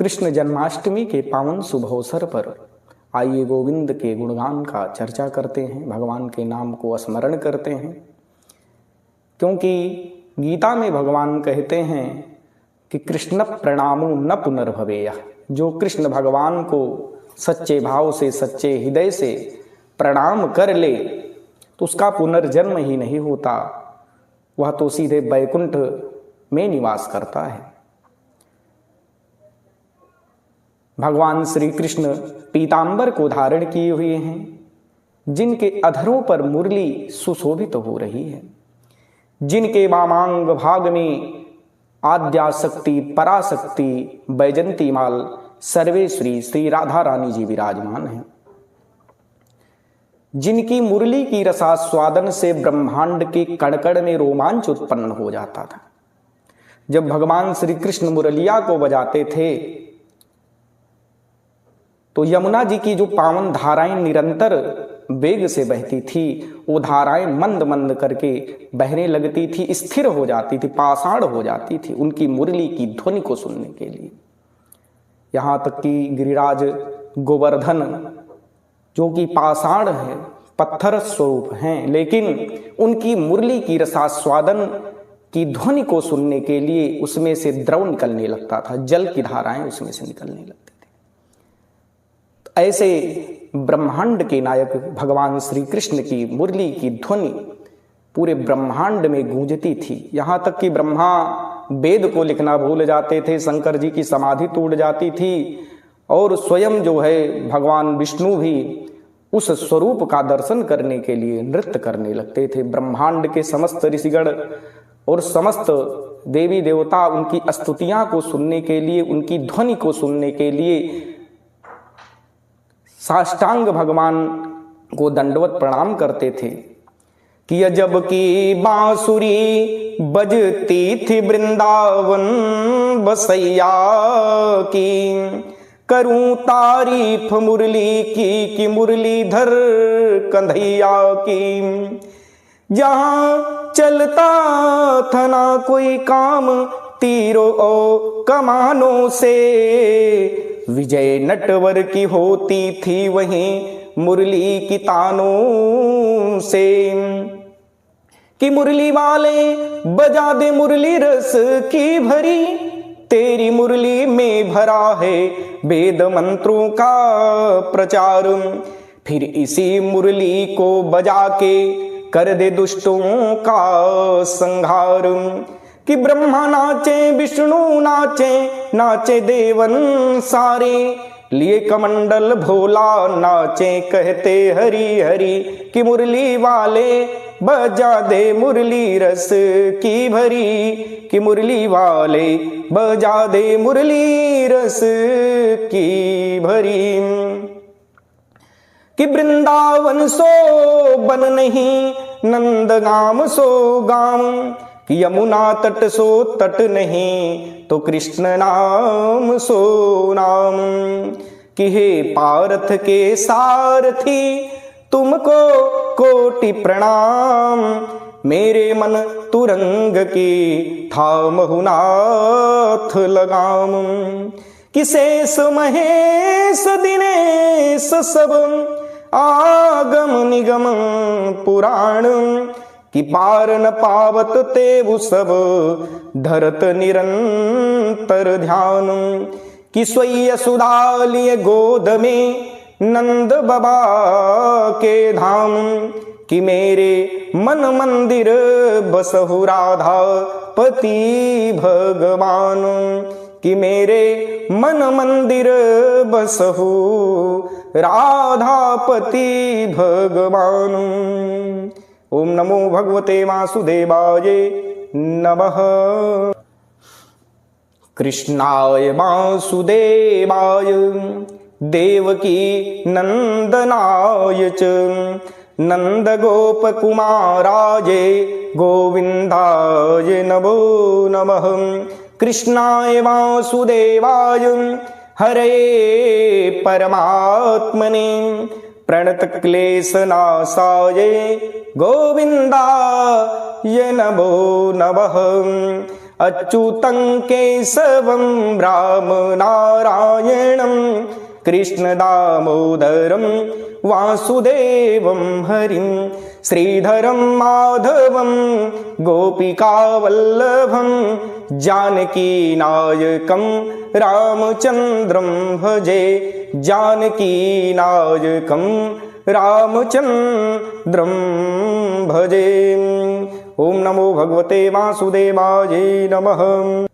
कृष्ण जन्माष्टमी के पावन शुभ अवसर पर आइए गोविंद के गुणगान का चर्चा करते हैं, भगवान के नाम को स्मरण करते हैं। क्योंकि गीता में भगवान कहते हैं कि कृष्ण प्रणामो न पुनर्भवेयः। जो कृष्ण भगवान को सच्चे भाव से, सच्चे हृदय से प्रणाम कर ले तो उसका पुनर्जन्म ही नहीं होता, वह तो सीधे वैकुंठ में निवास करता है। भगवान श्री कृष्ण पीतांबर को धारण किए हुए हैं, जिनके अधरों पर मुरली सुशोभित हो रही है, जिनके वामांग भाग में आद्याशक्ति, पराशक्ति, बैजंती माल, सर्वेश्वरी श्री राधा रानी जी विराजमान हैं, जिनकी मुरली की रसास्वादन से ब्रह्मांड के कड़कड़ में रोमांच उत्पन्न हो जाता था। जब भगवान श्री कृष्ण मुरलिया को बजाते थे तो यमुना जी की जो पावन धाराएं निरंतर वेग से बहती थी, वो धाराएं मंद मंद करके बहने लगती थी, स्थिर हो जाती थी, पाषाण हो जाती थी उनकी मुरली की ध्वनि को सुनने के लिए। यहाँ तक कि गिरिराज गोवर्धन जो कि पाषाण है, पत्थर स्वरूप हैं, लेकिन उनकी मुरली की रसास्वादन की ध्वनि को सुनने के लिए उसमें से द्रव निकलने लगता था, जल की धाराएं उसमें से निकलने लगती थी। ऐसे ब्रह्मांड के नायक भगवान श्री कृष्ण की मुरली की ध्वनि पूरे ब्रह्मांड में गूंजती थी। यहाँ तक कि ब्रह्मा वेद को लिखना भूल जाते थे, शंकर जी की समाधि टूट जाती थी और स्वयं जो है भगवान विष्णु भी उस स्वरूप का दर्शन करने के लिए नृत्य करने लगते थे। ब्रह्मांड के समस्त ऋषिगण और समस्त देवी देवता उनकी स्तुतियां को सुनने के लिए, उनकी ध्वनि को सुनने के लिए साष्टांग भगवान को दंडवत प्रणाम करते थे कि अजब की बांसुरी बजती थी वृंदावन बसैया की, करूं तारीफ मुरली की कि मुरलीधर कंधैया की। जहां चलता था ना कोई काम तीरों और कमानों से, विजय नटवर की होती थी वहीं मुरली की तानों से। कि मुरली वाले बजा दे मुरली रस की भरी, तेरी मुरली में भरा है वेद मंत्रों का प्रचार। फिर इसी मुरली को बजा के कर दे दुष्टों का संहार। कि ब्रह्मा नाचे, विष्णु नाचे, नाचे देवन सारे, लिए कमंडल भोला नाचे कहते हरि हरि। कि मुरली वाले बजा दे मुरली रस की भरी, कि मुरली वाले बजा दे मुरली रस की भरी। कि वृंदावन सो बन नहीं, नंदगाम सो गाम, यमुना तट सो तट नहीं, तो कृष्ण नाम सो नाम। कि हे पार्थ के सारथी तुमको कोटि प्रणाम, मेरे मन तुरंग की थामहु नाथ लगाम। कि शेष महेश दिनेश सब आगम निगम पुराण, कि पार न पावत तेवु सब धरत निरंतर ध्यान। कि स्वयं सुधा लिए गोद में नंद बाबा के धाम, कि मेरे मन मंदिर बसहु राधा पति भगवान। कि मेरे मन मंदिर बसहु राधापति भगवान। ओम नमो भगवते वासुदेवाय नमः। कृष्णाय वासुदेवाय देवकी नंदनाय च, नंद गोप कुमाराय गोविंदाय नमो नमः। कृष्णाय वासुदेवाय हरे परमात्मने, प्रणत क्लेश नाशाय गोविंदाय नमो नमः। अच्युतं केशवं राम नारायणं कृष्ण दामोदरं वासुदेवं हरिं श्रीधरं माधवं गोपिकावल्लभं जानकीनायकं रामचन्द्रं भजे जानकीनायकं रामचन्द्रं भजे। ओम नमो भगवते वासुदेवाय नमः।